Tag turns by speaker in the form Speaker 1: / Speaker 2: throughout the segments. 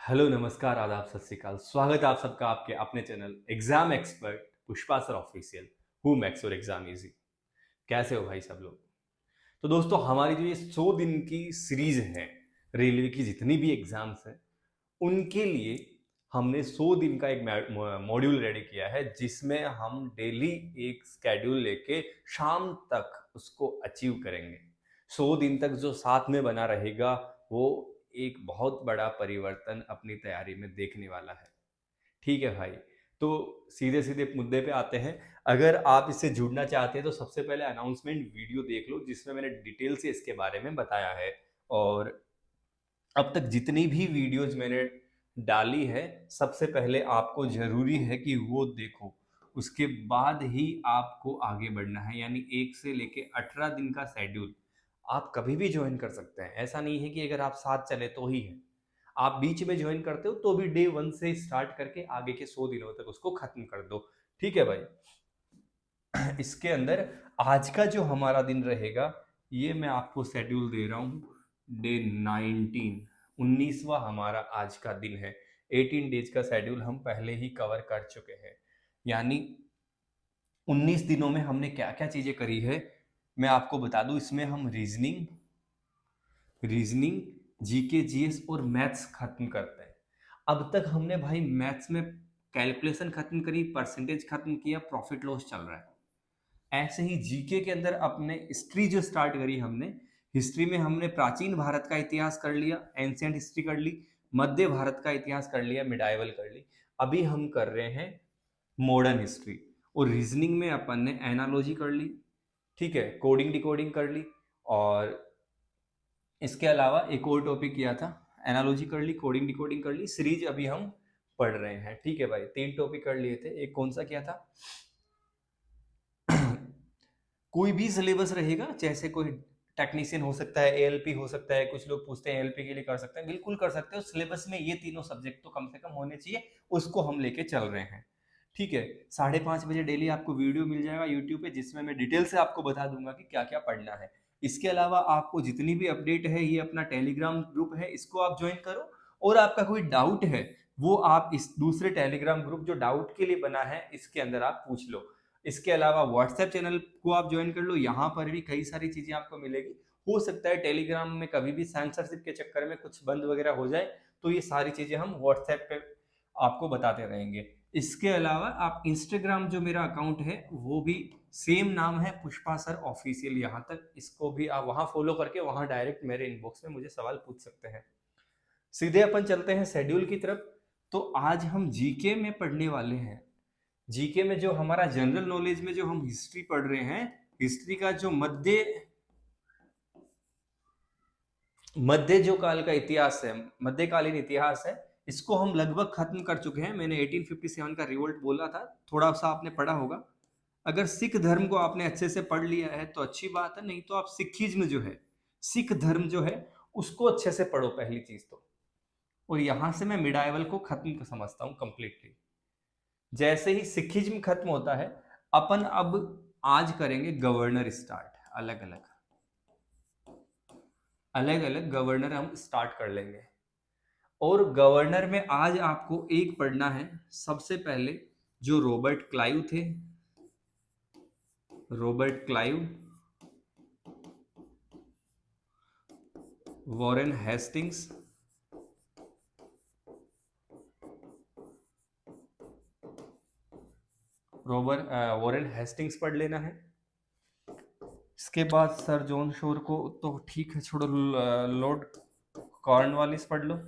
Speaker 1: Hello, नमस्कार, आदाब, सत श्री अकाल। स्वागत है आप सबका आपके अपने channel exam expert Pushpa sir official who makes your exam easy. कैसे हो भाई सब लोग? तो दोस्तों, हमारी जो ये 100 दिन की सीरीज है, रेलवे की जितनी भी एग्जाम्स हैं उनके लिए हमने 100 दिन का एक मॉड्यूल रेडी किया है, जिसमें हम डेली एक स्केड्यूल लेके शाम तक उसको अचीव करेंगे। 100 दिन तक जो साथ में बना रहेगा वो एक बहुत बड़ा परिवर्तन अपनी तैयारी में देखने वाला है। ठीक है भाई। तो सीधे सीधे मुद्दे पे आते हैं। अगर आप इससे जुड़ना चाहते हैं तो सबसे पहले अनाउंसमेंट वीडियो देख लो, जिसमें मैंने डिटेल से इसके बारे में बताया है। और अब तक जितनी भी वीडियोज मैंने डाली है, सबसे पहले आपको जरूरी है कि वो देखो, उसके बाद ही आपको आगे बढ़ना है। यानी 1 से लेके 18 दिन का शेड्यूल आप कभी भी ज्वाइन कर सकते हैं। ऐसा नहीं है कि अगर आप साथ चले तो ही है। आप बीच में ज्वाइन करते हो तो भी डे 1 से स्टार्ट करके आगे के 100 दिनों तक उसको खत्म कर दो। ठीक है भाई। इसके अंदर आज का जो हमारा दिन रहेगा, ये मैं आपको शेड्यूल दे रहा हूँ। डे 19, 19वां हमारा आज का दिन है। 18 डेज का शेड्यूल हम पहले ही कवर कर चुके हैं। यानी 19 दिनों में हमने क्या क्या चीजें करी है, मैं आपको बता दूं। इसमें हम रीजनिंग, जीके, जीएस और मैथ्स खत्म करते हैं। अब तक हमने भाई मैथ्स में कैलकुलेशन खत्म करी, परसेंटेज खत्म किया, प्रॉफिट लॉस चल रहा है। ऐसे ही जीके के अंदर अपने हिस्ट्री जो स्टार्ट करी हमने, हिस्ट्री में हमने प्राचीन भारत का इतिहास कर लिया, एंशियंट हिस्ट्री कर ली, मध्य भारत का इतिहास कर लिया, मिडाइवल कर ली। अभी हम कर रहे हैं मॉडर्न हिस्ट्री। और रीजनिंग में अपन ने एनालॉजी कर ली, ठीक है, कोडिंग डिकोडिंग कर ली। और इसके अलावा एक और टॉपिक किया था, एनालॉजी कर ली, कोडिंग डिकोडिंग कर ली, सीरीज अभी हम पढ़ रहे हैं। ठीक है भाई, 3 टॉपिक कर लिए थे। एक कौन सा किया था? कोई भी सिलेबस रहेगा, जैसे कोई टेक्नीशियन हो सकता है, एएलपी हो सकता है, कुछ लोग पूछते हैं एएलपी के लिए कर सकते हैं, बिल्कुल कर सकते हो। सिलेबस में ये तीनों सब्जेक्ट तो कम से कम होने चाहिए, उसको हम लेके चल रहे हैं। ठीक है। 5:30 बजे डेली आपको वीडियो मिल जाएगा यूट्यूब पे, जिसमें मैं डिटेल से आपको बता दूंगा कि क्या क्या पढ़ना है। इसके अलावा आपको जितनी भी अपडेट है, ये अपना टेलीग्राम ग्रुप है, इसको आप ज्वाइन करो। और आपका कोई डाउट है, वो आप इस दूसरे टेलीग्राम ग्रुप जो डाउट के लिए बना है, इसके अंदर आप पूछ लो। इसके अलावा व्हाट्सएप चैनल को आप ज्वाइन कर लो, यहाँ पर भी कई सारी चीजें आपको मिलेगी। हो सकता है टेलीग्राम में कभी भी सेंसरशिप के चक्कर में कुछ बंद वगैरह हो जाए, तो ये सारी चीजें हम व्हाट्सएप पे आपको बताते रहेंगे। इसके अलावा आप इंस्टाग्राम जो मेरा अकाउंट है, वो भी सेम नाम है, पुष्पा सर ऑफिशियल। यहाँ तक इसको भी आप वहां फॉलो करके वहां डायरेक्ट मेरे इनबॉक्स में मुझे सवाल पूछ सकते हैं। सीधे अपन चलते हैं शेड्यूल की तरफ। तो आज हम जीके में पढ़ने वाले हैं। जीके में जो हमारा जनरल नॉलेज में जो हम हिस्ट्री पढ़ रहे हैं, हिस्ट्री का जो मध्य जो काल का इतिहास है, मध्यकालीन इतिहास है, इसको हम लगभग खत्म कर चुके हैं। मैंने 1857 का रिवोल्ट बोला था, थोड़ा सा आपने पढ़ा होगा। अगर सिख धर्म को आपने अच्छे से पढ़ लिया है तो अच्छी बात है, नहीं तो आप सिखिज्म जो है, सिख धर्म जो है, उसको अच्छे से पढ़ो पहली चीज तो। और यहां से मैं मिडाइवल को खत्म समझता हूं कंप्लीटली। जैसे ही सिखिज्म खत्म होता है, अपन अब आज करेंगे गवर्नर स्टार्ट। अलग अलग अलग अलग गवर्नर हम स्टार्ट कर लेंगे। और गवर्नर में आज आपको एक पढ़ना है सबसे पहले, जो रॉबर्ट क्लाइव थे। Robert Clive, Warren Hastings, Warren Hastings पढ़ लेना है। इसके बाद सर जॉन शोर को तो ठीक है छोड़ो, लॉर्ड कॉर्नवालिस पढ़ लो।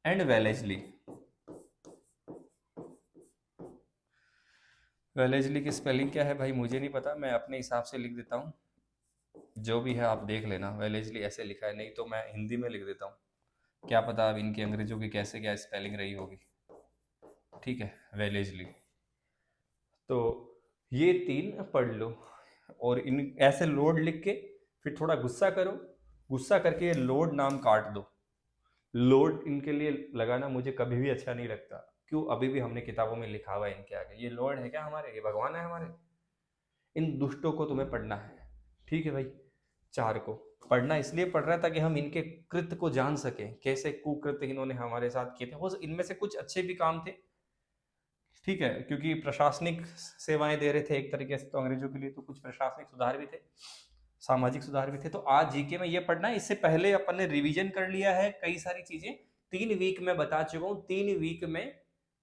Speaker 1: And Wellesley. वेलेस्ली की स्पेलिंग क्या है भाई, मुझे नहीं पता, मैं अपने हिसाब से लिख देता हूँ। जो भी है आप देख लेना, वेलेस्ली ऐसे लिखा है, नहीं तो मैं हिंदी में लिख देता हूँ। क्या पता अब इनके अंग्रेजों की कैसे क्या स्पेलिंग रही होगी। ठीक है, वेलेस्ली। तो ये 3 पढ़ लो। और इन ऐसे लोड लिख के फिर थोड़ा गुस्सा करो, गुस्सा करके ये लोड नाम काट दो। लोड इनके लिए लगाना मुझे कभी भी अच्छा नहीं लगता। क्यों? अभी भी हमने किताबों में लिखा हुआ है इनके आगे, ये लॉर्ड है क्या हमारे, ये भगवान है हमारे? इन दुष्टों को तुम्हें पढ़ना है। ठीक है भाई। 4 को। पढ़ना इसलिए पढ़ रहा है ताकि हम इनके कृत्य को जान सकें, कैसे कुकृत्य इन्होंने हमारे साथ किए थे। हो इनमें से कुछ अच्छे भी काम थे, ठीक है, क्योंकि प्रशासनिक सेवाएं दे रहे थे एक तरीके से तो अंग्रेजों के लिए, तो कुछ प्रशासनिक सुधार भी थे, सामाजिक सुधार भी थे। तो आज जीके में ये पढ़ना है। इससे पहले अपन ने रिवीजन कर लिया है कई सारी चीजें, 3 वीक में बता चुका हूँ। 3 वीक में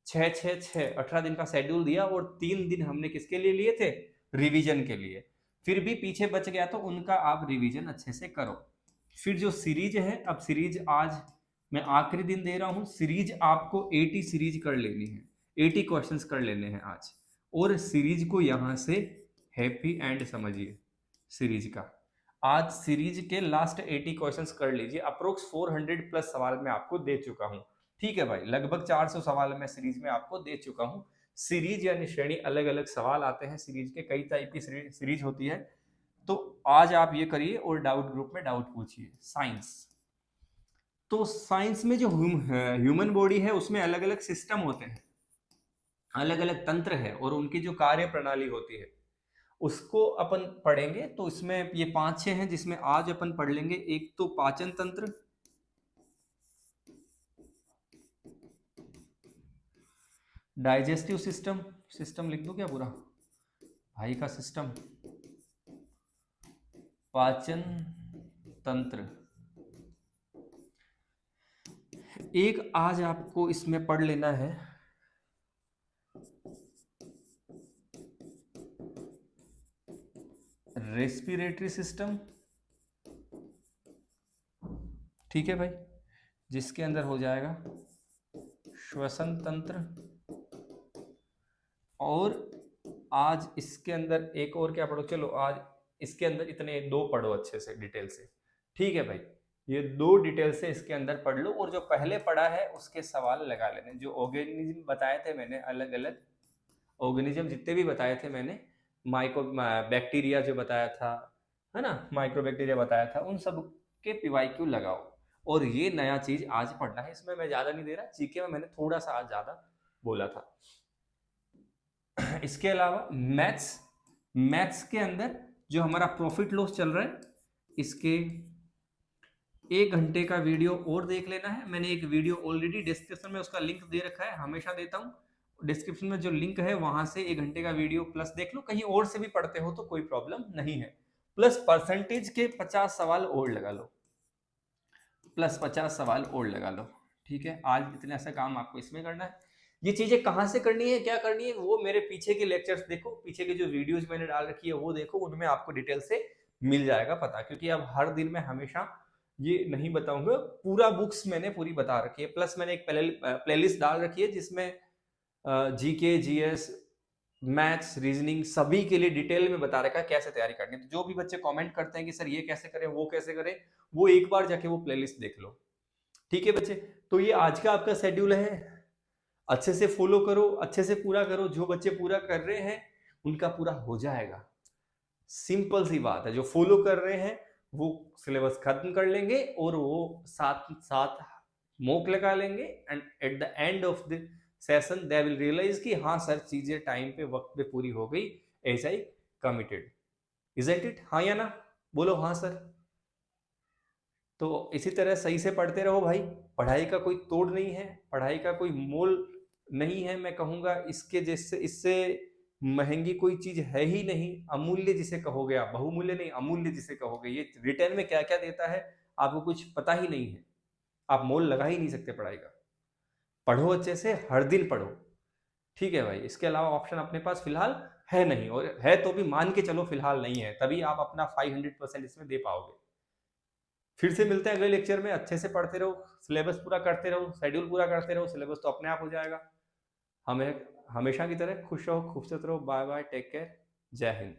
Speaker 1: 18 दिन का शेड्यूल दिया, और 3 दिन हमने किसके लिए लिए थे? रिवीजन के लिए। फिर भी पीछे बच गया तो उनका आप रिवीजन अच्छे से करो। फिर जो सीरीज है, अब सीरीज आज मैं आखिरी दिन दे रहा हूं। सीरीज आपको 80 सीरीज कर लेनी है, 80 क्वेश्चंस कर लेने हैं आज। और सीरीज को यहां से हैप्पी एंड समझिए सीरीज का। आज सीरीज के लास्ट 80 क्वेश्चंस कर लीजिए। अप्रोक्स 400 प्लस सवाल मैं आपको दे चुका हूं, ठीक है भाई। लगभग 400 सवाल मैं सीरीज में आपको दे चुका हूं। सीरीज यानी श्रेणी, अलग अलग सवाल आते हैं सीरीज के, कई टाइप की सीरीज होती है। तो आज आप ये करिए और डाउट ग्रुप में डाउट पूछिए। साइंस, तो साइंस में जो ह्यूमन बॉडी है उसमें अलग अलग सिस्टम होते हैं, अलग अलग तंत्र है, और उनकी जो कार्य प्रणाली होती है उसको अपन पढ़ेंगे। तो इसमें ये 5-6 हैं जिसमें आज अपन पढ़ लेंगे। एक तो पाचन तंत्र, डाइजेस्टिव सिस्टम, सिस्टम लिख दूं क्या पूरा भाई का सिस्टम, पाचन तंत्र। एक आज आपको इसमें पढ़ लेना है रेस्पिरेटरी सिस्टम, ठीक है भाई, जिसके अंदर हो जाएगा श्वसन तंत्र। और आज इसके अंदर एक और क्या पढ़ो, चलो आज इसके अंदर इतने 2 पढ़ो अच्छे से डिटेल से, ठीक है भाई। ये 2 डिटेल से इसके अंदर पढ़ लो, और जो पहले पढ़ा है उसके सवाल लगा लेने। जो ऑर्गेनिज्म बताए थे मैंने, अलग अलग ऑर्गेनिज्म जितने भी बताए थे मैंने, माइक्रो बैक्टीरिया जो बताया था, है ना, माइक्रो बैक्टीरिया बताया था, उन सब के पीवाईक्यू लगाओ। और ये नया चीज आज पढ़ना है, इसमें मैं ज्यादा नहीं दे रहा, जीके में मैंने थोड़ा सा आज ज्यादा बोला था। इसके अलावा मैथ्स, मैथ्स के अंदर जो हमारा प्रॉफिट लॉस चल रहा है, इसके 1 घंटे का वीडियो और देख लेना है। मैंने एक वीडियो ऑलरेडी डिस्क्रिप्शन में उसका लिंक दे रखा है, हमेशा देता हूँ। डिस्क्रिप्शन में जो लिंक है वहां से 1 घंटे का वीडियो प्लस देख लो। कहीं और से भी पढ़ते हो तो कोई प्रॉब्लम नहीं है। प्लस परसेंटेज के 50 सवाल और लगा लो, प्लस 50 सवाल और लगा लो, ठीक है। आज इतना सा काम आपको इसमें करना है। ये चीजें कहाँ से करनी है, क्या करनी है, वो मेरे पीछे के लेक्चर्स देखो, पीछे के जो वीडियोज मैंने डाल रखी है वो देखो, उनमें आपको डिटेल से मिल जाएगा पता। क्योंकि अब हर दिन में हमेशा ये नहीं बताऊंगा, पूरा बुक्स मैंने पूरी बता रखी है। प्लस मैंने एक प्लेलिस्ट डाल रखी है जिसमें जीके, जीएस, मैथ्स, रीजनिंग सभी के लिए डिटेल में बता रखा है कैसे तैयारी करनी है। तो जो भी बच्चे कमेंट करते हैं कि सर ये कैसे करें, वो कैसे करें, वो एक बार जाके वो प्लेलिस्ट देख लो, ठीक है बच्चे। तो ये आज का आपका शेड्यूल है, अच्छे से फॉलो करो, अच्छे से पूरा करो। जो बच्चे पूरा कर रहे हैं उनका पूरा हो जाएगा, सिंपल सी बात है। जो फॉलो कर रहे हैं वो सिलेबस खत्म कर लेंगे, और वो साथ साथ मॉक लगा लेंगे, and at the end of the session they will realise कि हाँ सर चीजें टाइम पे, वक्त पे पूरी हो गई, ऐसा ही कमिटेड, इजंट इट? हाँ या ना, बोलो हाँ सर। तो इसी तरह सही से पढ़ते रहो भाई, पढ़ाई का कोई तोड़ नहीं है, पढ़ाई का कोई मोल नहीं है। मैं कहूंगा इसके जैसे, इससे महंगी कोई चीज है ही नहीं। अमूल्य जिसे कहोगे आप, बहुमूल्य नहीं, अमूल्य जिसे कहोगे। ये रिटर्न में क्या क्या देता है आपको कुछ पता ही नहीं है, आप मोल लगा ही नहीं सकते पढ़ाई का। पढ़ो अच्छे से, हर दिन पढ़ो, ठीक है भाई। इसके अलावा ऑप्शन अपने पास फिलहाल है नहीं, और है तो भी मान के चलो फिलहाल नहीं है, तभी आप अपना 500% इसमें दे पाओगे। फिर से मिलते हैं अगले लेक्चर में। अच्छे से पढ़ते रहो, सिलेबस पूरा करते रहो, शेड्यूल पूरा करते रहो, सिलेबस तो अपने आप हो जाएगा। हमें हमेशा की तरह खुश रहो, खूबसूरत रहो। बाय बाय, टेक केयर, जय हिंद।